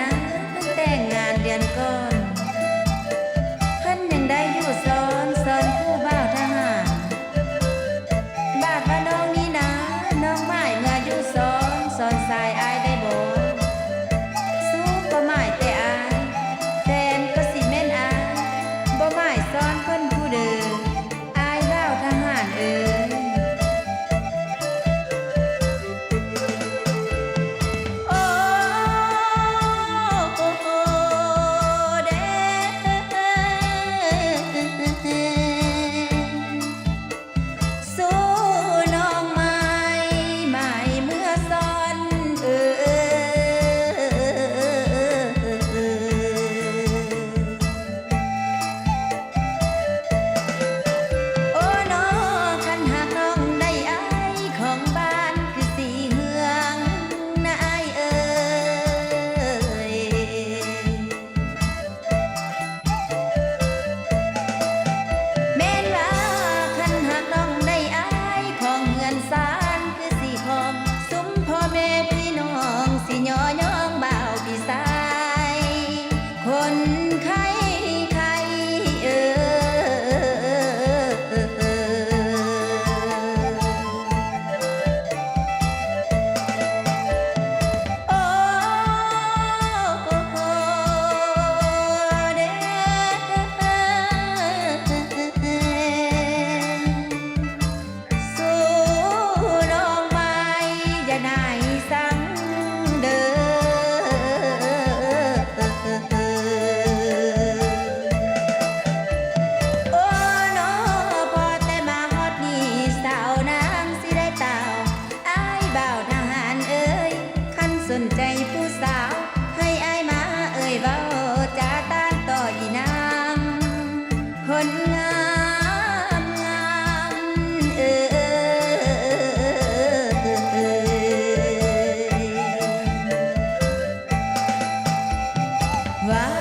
นะมันแต่งงานเดือนก่อนเพิ่นยังได้อยู่สอนผู้บ่าวทหารบาดว่าน้องนี่นะน้องหมายเมื่ออยู่สอนสายอายได้บ่สู้ก็หมายแต่อายแฟนก็สิแม่นอายบ่หมายซ้อนเพิ่นผู้เด้ออายบ่าวทหารเอ้ยคนไข้เอโอ้เด้สู้น้องไม้อย่านายสังเด้อสนใจผู้สาวให้อายมาเอ่ยเว้าจาต้านต่ออีนางคนงามว่า